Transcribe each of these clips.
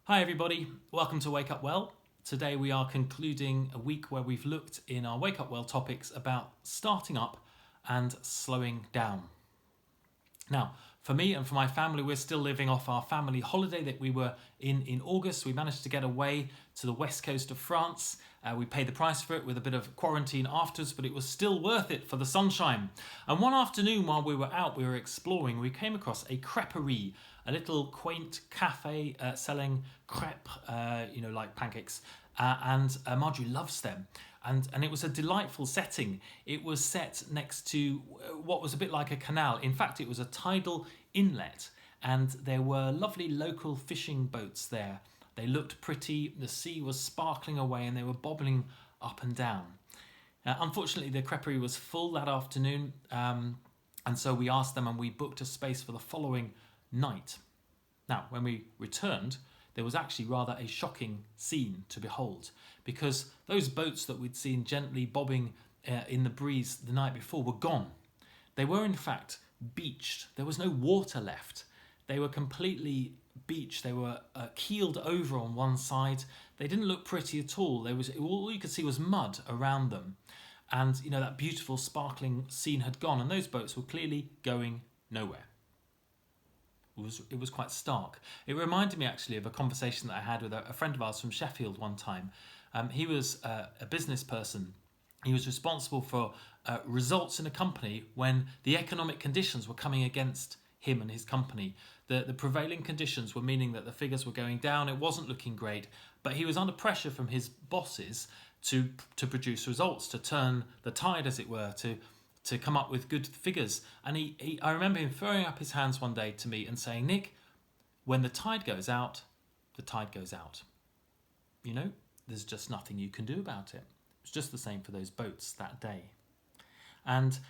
Hi everybody, welcome to Wake Up Well. Today we are concluding a week where we've looked in our Wake Up Well topics about starting up and slowing down. Now, for me and for my family, we're still living off our family holiday that we were in August. We managed to get away to the west coast of France. We paid the price for it with a bit of quarantine afterwards, but it was still worth it for the sunshine. And one afternoon while we were out, we were exploring, we came across a crêperie, a little quaint cafe selling crêpe, like pancakes. And Marjorie loves them. And it was a delightful setting. It was set next to what was a bit like a canal. In fact, it was a tidal inlet, and there were lovely local fishing boats there. They looked pretty, the sea was sparkling away, and they were bobbling up and down. Unfortunately, the crêperie was full that afternoon, and so we asked them and we booked a space for the following night. Now, when we returned, there was actually rather a shocking scene to behold, because those boats that we'd seen gently bobbing in the breeze the night before were gone. They were in fact beached. There was no water left. They were completely beached. They were keeled over on one side. They didn't look pretty at all. All you could see was mud around them. And that beautiful sparkling scene had gone, and those boats were clearly going nowhere. It was quite stark. It reminded me actually of a conversation that I had with a friend of ours from Sheffield one time. He was a business person. He was responsible for results in a company when the economic conditions were coming against him and his company. The prevailing conditions were meaning that the figures were going down. It wasn't looking great, but he was under pressure from his bosses to produce results, to turn the tide, as it were, to come up with good figures. And I remember him throwing up his hands one day to me and saying, "Nick, when the tide goes out, the tide goes out. There's just nothing you can do about it." It's just the same for those boats that day. And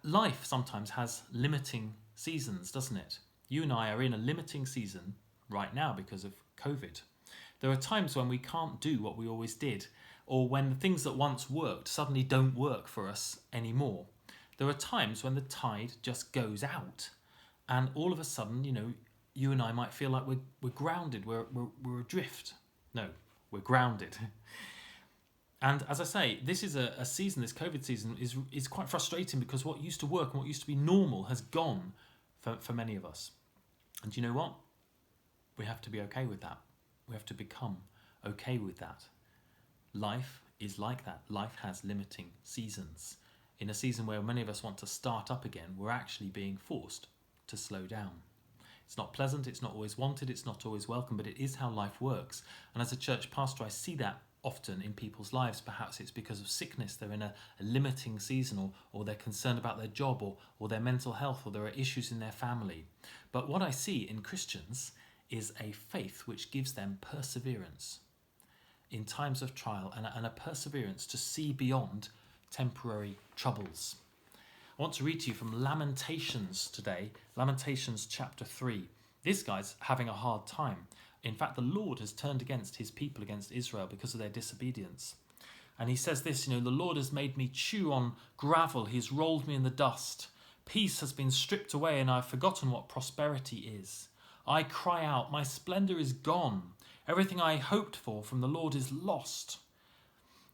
life sometimes has limiting seasons, doesn't it? You and I are in a limiting season right now because of COVID. There are times when we can't do what we always did, or when the things that once worked suddenly don't work for us anymore. There are times when the tide just goes out, and all of a sudden, you and I might feel like we're grounded, we're adrift. No, we're grounded. And as I say, this is a season, this COVID season, is quite frustrating because what used to work and what used to be normal has gone for many of us. And you know what? We have to be okay with that. We have to become okay with that. Life is like that. Life has limiting seasons. In a season where many of us want to start up again, we're actually being forced to slow down. It's not pleasant, it's not always wanted, it's not always welcome, but it is how life works. And as a church pastor, I see that often in people's lives. Perhaps it's because of sickness, they're in a limiting season, or they're concerned about their job, or their mental health, or there are issues in their family. But what I see in Christians is a faith which gives them perseverance in times of trial, and a perseverance to see beyond temporary troubles. I want to read to you from Lamentations today, Lamentations chapter 3. This guy's having a hard time. In fact, the Lord has turned against his people, against Israel, because of their disobedience. And he says this, "The Lord has made me chew on gravel, he's rolled me in the dust. Peace has been stripped away, and I've forgotten what prosperity is. I cry out, my splendor is gone. Everything I hoped for from the Lord is lost.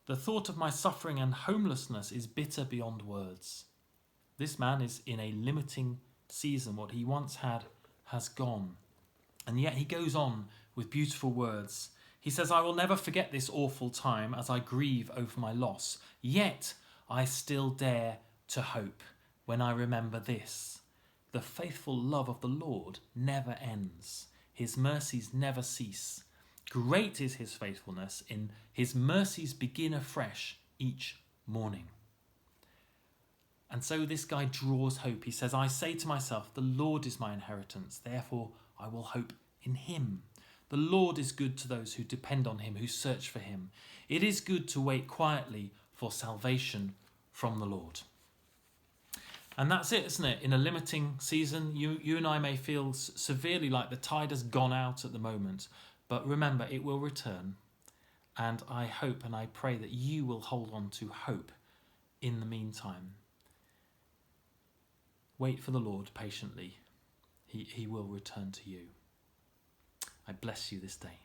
The thought of my suffering and homelessness is bitter beyond words." This man is in a limiting season. What he once had has gone. And yet he goes on with beautiful words. He says, "I will never forget this awful time as I grieve over my loss. Yet I still dare to hope when I remember this. The faithful love of the Lord never ends. His mercies never cease. Great is his faithfulness, in his mercies begin afresh each morning." And so this guy draws hope. He says, "I say to myself, the Lord is my inheritance, therefore I will hope in him. The Lord is good to those who depend on him, who search for him. It is good to wait quietly for salvation from the Lord." And that's it, isn't it? In a limiting season, you and I may feel severely like the tide has gone out at the moment. But remember, it will return. And I hope and I pray that you will hold on to hope in the meantime. Wait for the Lord patiently. He will return to you. I bless you this day.